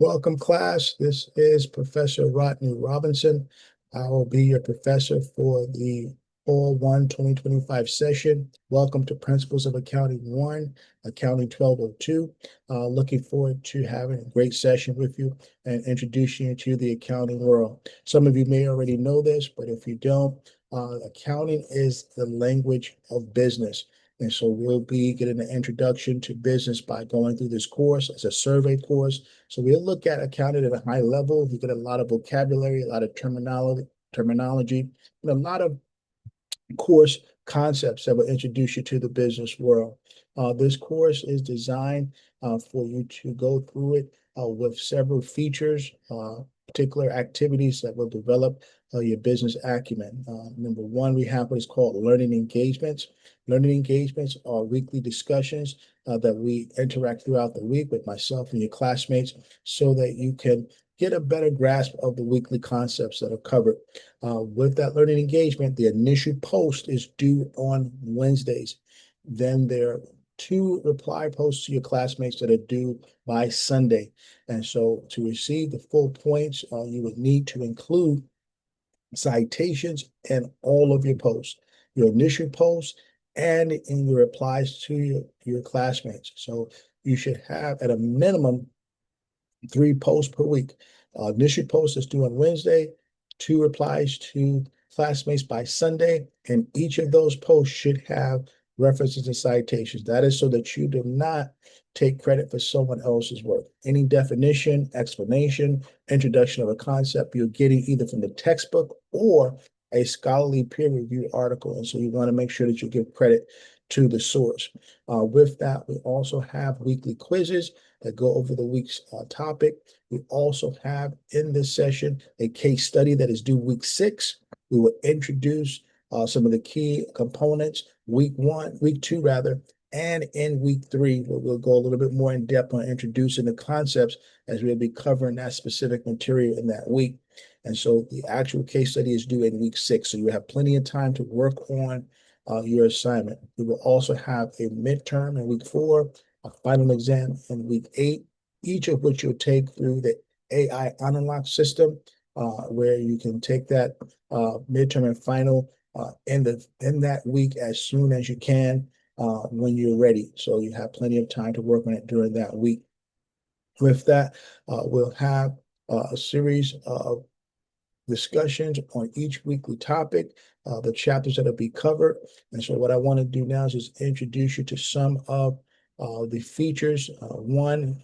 Welcome, class. This is Professor Rodney Robinson. I will be your professor for the Fall 1 2025 session. Welcome to Principles of Accounting 1, Accounting 1202. Looking forward to having a great session with you and introducing you to the accounting world. Some of you may already know this, but if you don't, accounting is the language of business. And so we'll be getting an introduction to business by going through this course as a survey course. So we'll look at accounting at a high level. You get a lot of vocabulary, a lot of terminology, and a lot of course concepts that will introduce you to the business world. This course is designed for you to go through it with several features, particular activities that will develop your business acumen. Number one, we have what is called learning engagements. Learning engagements are weekly discussions that we interact throughout the week with myself and your classmates so that you can get a better grasp of the weekly concepts that are covered. With that learning engagement, the initial post is due on Wednesdays. Then there are 2 reply posts to your classmates that are due by Sunday. And so to receive the full points, you would need to include citations in all of your posts, your initial posts, and in your replies to your classmates. So you should have at a minimum 3 posts per week. Initial post is due on Wednesday, 2 replies to classmates by Sunday, and each of those posts should have references and citations. That is so that you do not take credit for someone else's work. Any definition, explanation, introduction of a concept you're getting either from the textbook or a scholarly peer-reviewed article. And so you want to make sure that you give credit to the source. With that, we also have weekly quizzes that go over the week's topic. We also have in this session a case study that is due week 6. We will introduce some of the key components week 2 rather, and in week 3, where we'll go a little bit more in depth on introducing the concepts as we'll be covering that specific material in that week. And so the actual case study is due in week 6. So you have plenty of time to work on your assignment. We will also have a midterm in week 4, a final exam in week 8, each of which you'll take through the AI Unlock system, where you can take that midterm and final in that week as soon as you can when you're ready. So you have plenty of time to work on it during that week. With that, we'll have a series of discussions on each weekly topic, the chapters that'll be covered. And so what I want to do now is just introduce you to some of the features. One,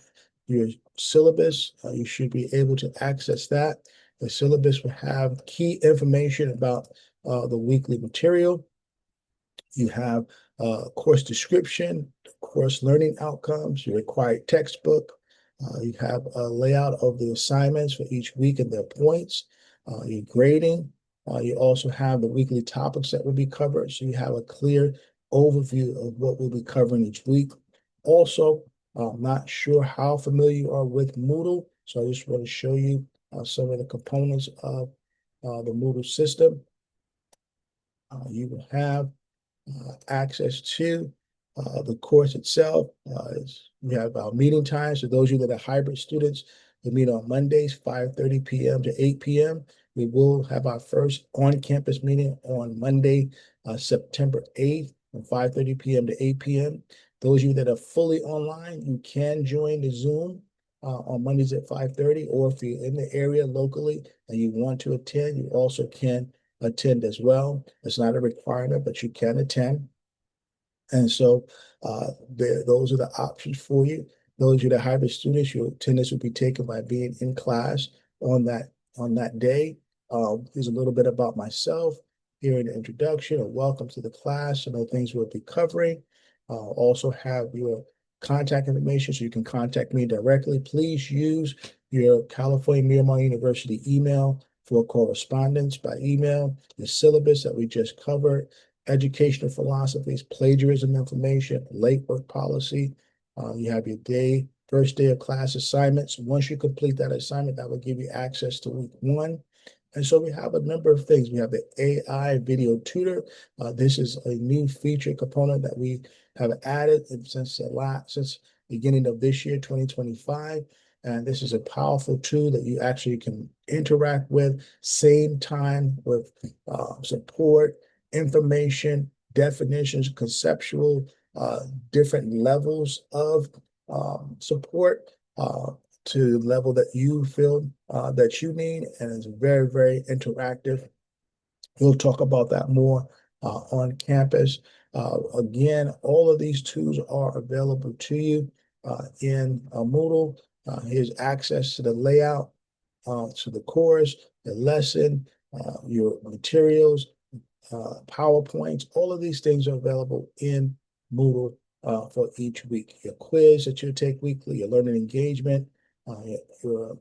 your syllabus. You should be able to access that. The syllabus will have key information about the weekly material. You have course description, course learning outcomes, your required textbook. You have a layout of the assignments for each week and their points, your grading. You also have the weekly topics that will be covered. So you have a clear overview of what we'll be covering each week. Also, I'm not sure how familiar you are with Moodle. So I just want to show you some of the components of the Moodle system. You will have access to the course itself. We have our meeting times. So those of you that are hybrid students, we meet on Mondays, 5:30 p.m. to 8 p.m. We will have our first on-campus meeting on Monday, September 8th, from 5:30 p.m. to 8 p.m. Those of you that are fully online, you can join the Zoom on Mondays at 5:30, or if you're in the area locally and you want to attend, you also can attend as well. It's not a requirement, but you can attend. And so those are the options for you. Those are the hybrid students. Your attendance will be taken by being in class on that day. Here's a little bit about myself here in the introduction, and welcome to the class. Some of the things we'll be covering. Also have your contact information so you can contact me directly. Please use your California Miramar University email for correspondence by email, the syllabus that we just covered, educational philosophies, plagiarism information, late work policy. You have your first day of class assignments. Once you complete that assignment, that will give you access to week 1. And so we have a number of things. We have the AI video tutor. This is a new feature component that we have added since beginning of this year, 2025. And this is a powerful tool that you actually can interact with, same time with support, information, definitions, conceptual, different levels of support to the level that you feel that you need. And it's very, very interactive. We'll talk about that more on campus. Again, all of these tools are available to you in Moodle. Here's access to the layout, to the course, the lesson, your materials, PowerPoints. All of these things are available in Moodle for each week. Your quiz that you take weekly, your learning engagement, your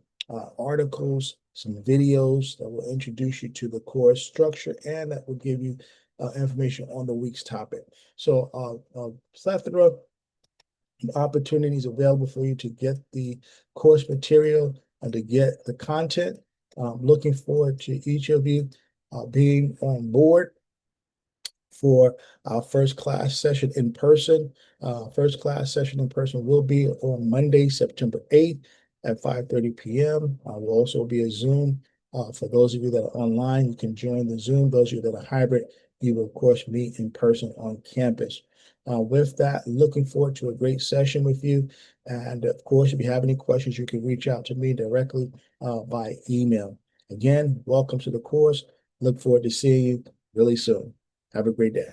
articles, some videos that will introduce you to the course structure and that will give you information on the week's topic. So plethora of opportunities available for you to get the course material and to get the content. Looking forward to each of you being on board for our first class session in person. First class session in person will be on Monday, September 8th at 5:30 p.m. Will also be a Zoom. For those of you that are online, you can join the Zoom. Those of you that are hybrid, you will, of course, meet in person on campus. With that, looking forward to a great session with you. And of course, if you have any questions, you can reach out to me directly by email. Again, welcome to the course. Look forward to seeing you really soon. Have a great day.